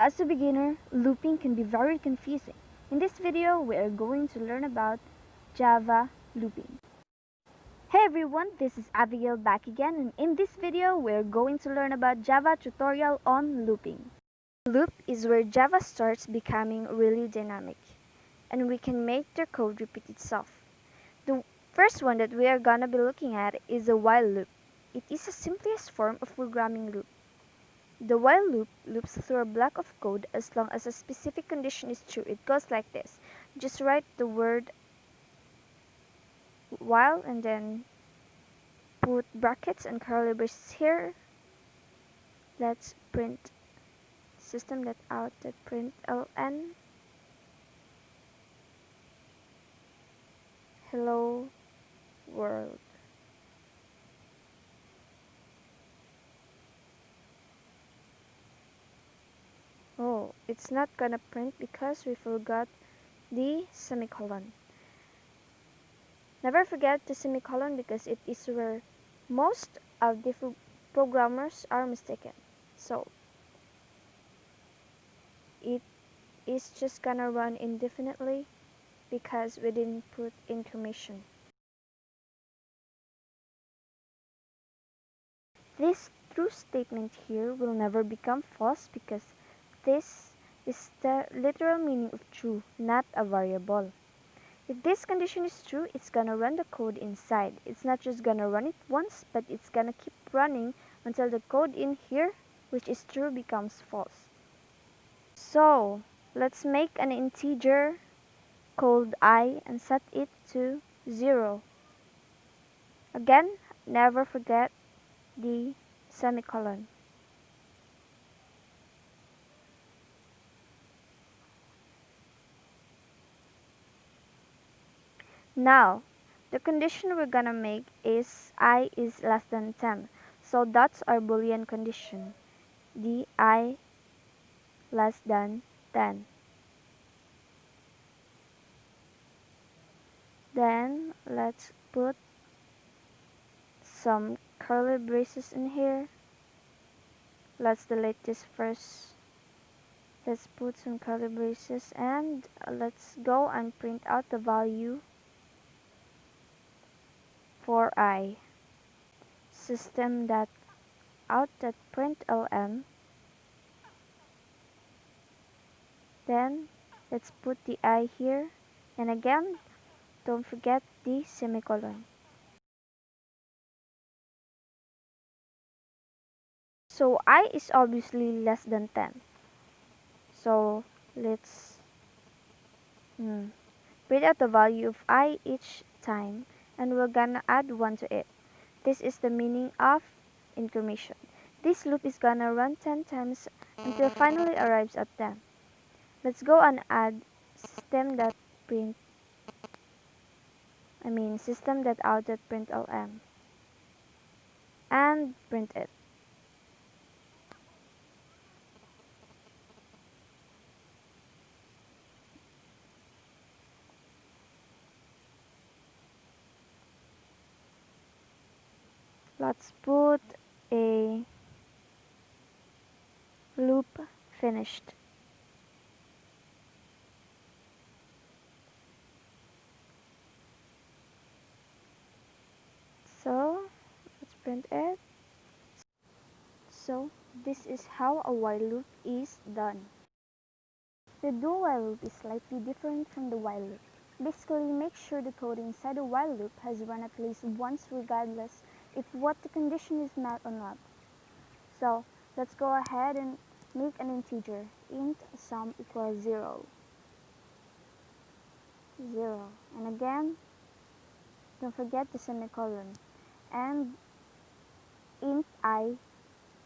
As a beginner, looping can be very confusing. In this video, we are going to learn about Java looping. Hey everyone, this is Abigail back again, and in this video, we are going to learn about Java tutorial on looping. Loop is where Java starts becoming really dynamic, and we can make the code repeat itself. The first one that we are gonna be looking at is a while loop. It is the simplest form of programming loop. The while loop loops through a block of code as long as a specific condition is true. It goes like this. Just write the word while and then put brackets and curly braces here. Let's print system.out.println hello world. Oh, it's not gonna print because we forgot the semicolon. Never forget the semicolon because it is where most of the programmers are mistaken. So it is just gonna run indefinitely because we didn't put information. This true statement here will never become false because this is the literal meaning of true, not a variable. If this condition is true, it's gonna run the code inside. It's not just gonna run it once, but it's gonna keep running until the code in here, which is true, becomes false. So, let's make an integer called I and set it to 0. Again, never forget the semicolon. Now, the condition we're gonna make is I is less than 10. So that's our Boolean condition. The I less than 10. Then let's put some curly braces in here. Let's delete this first. Let's put some curly braces and let's go and print out the value for I. System.out.println. Then let's put the I here, and again don't forget the semicolon. So I is obviously less than 10. So let's print out the value of I each time, and we're gonna add 1 to it. This is the meaning of increment. This loop is gonna run 10 times until finally arrives at 10. Let's go and add system.out.println and print it. Let's put a loop finished. So let's print it. So this is how a while loop is done. The do while loop is slightly different from the while loop. Basically, make sure the code inside the while loop has run at least once regardless if what the condition is met or not. So let's go ahead and make an integer. Int sum equals 0. 0. And again, don't forget the semicolon. And int I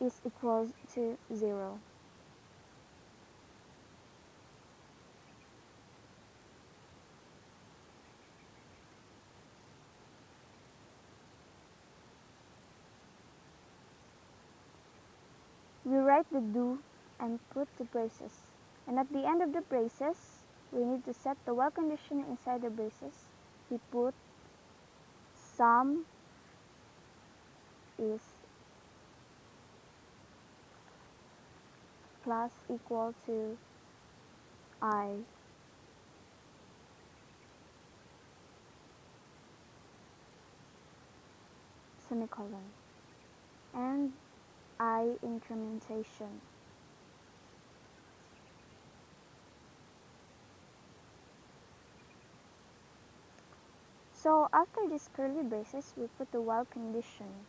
is equals to 0. We write the do and put the braces. And at the end of the braces, we need to set the while condition inside the braces. We put sum is plus equal to I semicolon and I incrementation. So after this curly braces, we put the while condition.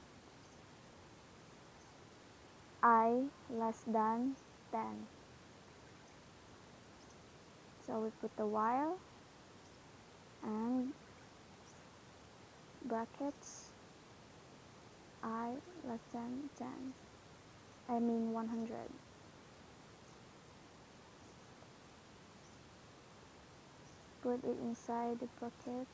I less than 10. So we put the while and brackets I less than 10. I mean 100. Put it inside the bracket.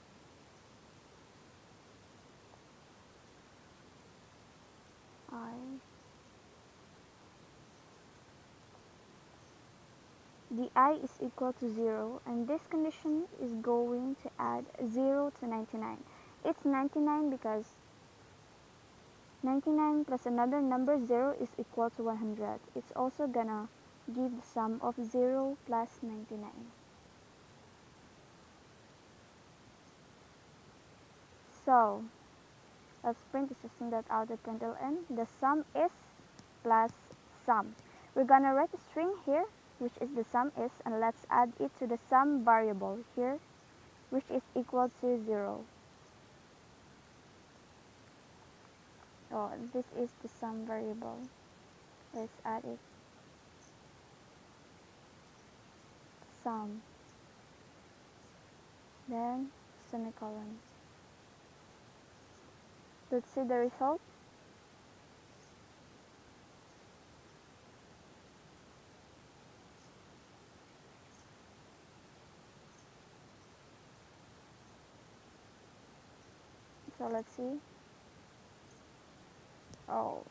The I is equal to 0, and this condition is going to add 0 to 99. It's 99 because 99 plus another number 0 is equal to 100. It's also gonna give the sum of 0 plus 99. So let's print the system that out of println. The sum is plus sum. We're gonna write a string here, which is the sum is, and let's add it to the sum variable here, which is equal to 0. So this is the sum variable. Let's add it. Sum. Then semicolon. Let's see the result. So let's see. Oh,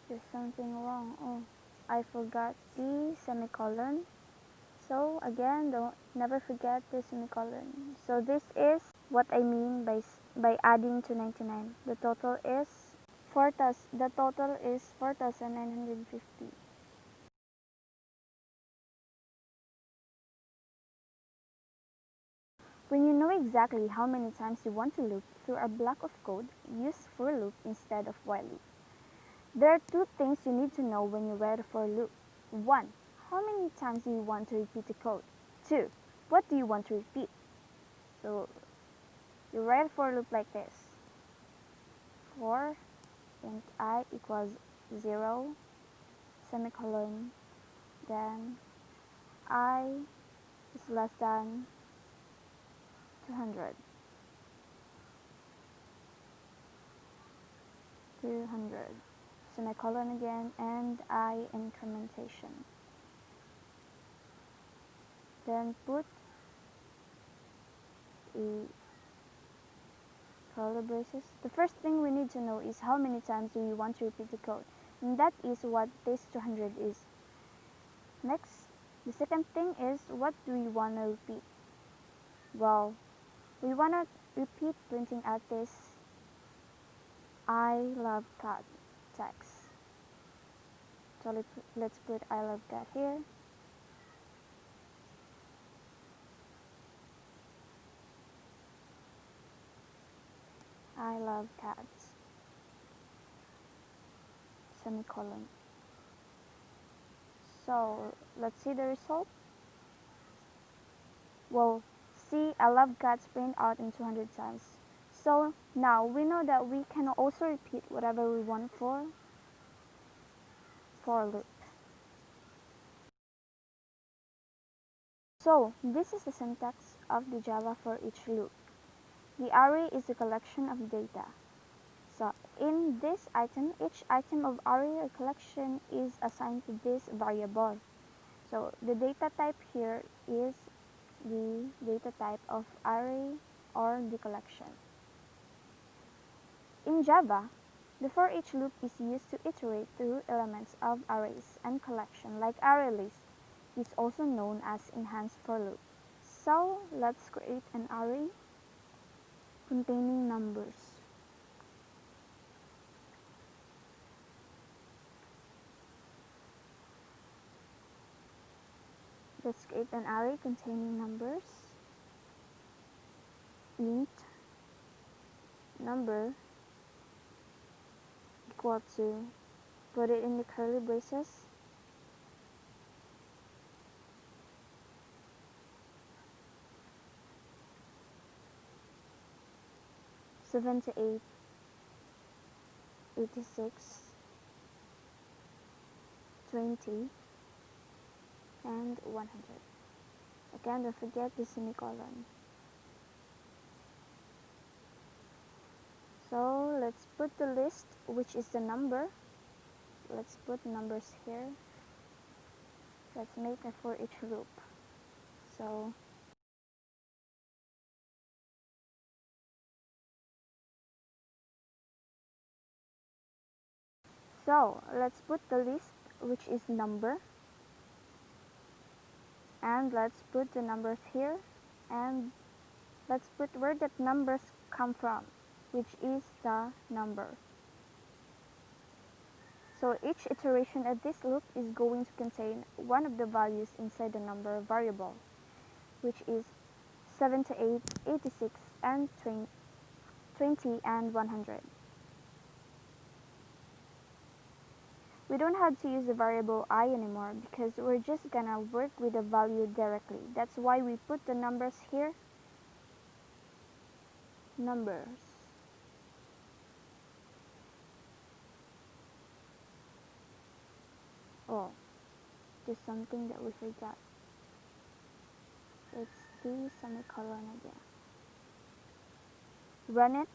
there's something wrong. Oh, I forgot the semicolon. So again, don't never forget the semicolon. So this is what I mean by adding to 99. The total is 4,950. When you know exactly how many times you want to loop through a block of code, use for loop instead of while loop. There are two things you need to know when you write a for loop. 1. How many times do you want to repeat the code? 2. What do you want to repeat? So you write a for loop like this. For int I equals 0, semicolon, then I is less than 200. 200. Semicolon again, and I incrementation. Then put a curly braces. The first thing we need to know is how many times do we want to repeat the code, and that is what this 200 is. Next, the second thing is what do we want to repeat? Well, we want to repeat printing out this I love cat text. So let's put I love cat here. I love cats. Semicolon. So let's see the result. Well, see, I love cats print out in 200 times. So now we know that we can also repeat whatever we want for loop. So this is the syntax of the Java for each loop. The array is a collection of data. So in this item, each item of array or collection is assigned to this variable. So the data type here is the data type of array or the collection. In Java, the for each loop is used to iterate through elements of arrays and collection like array list. It's also known as enhanced for loop. So let's create an array containing numbers. let's create an array containing numbers. Int number equal to, put it in the curly braces, 78, 86, 20, and 100. Again, don't forget the semicolon. So let's put the list, which is the number. Let's put numbers here. Let's make a for each loop. So let's put the list, which is number, and let's put the numbers here, and let's put where that numbers come from, which is the number. So each iteration of this loop is going to contain one of the values inside the number variable, which is 78, 86, and 20, and 100. We don't have to use the variable I anymore because we're just gonna work with the value directly. That's why we put the numbers here. Numbers. Oh, there's something that we forgot. It's the semicolon again. Run it.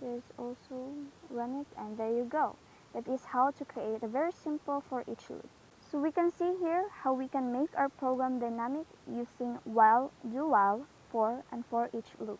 There's also run it, and there you go. That is how to create a very simple for each loop. So we can see here how we can make our program dynamic using while, do while, for, and for each loop.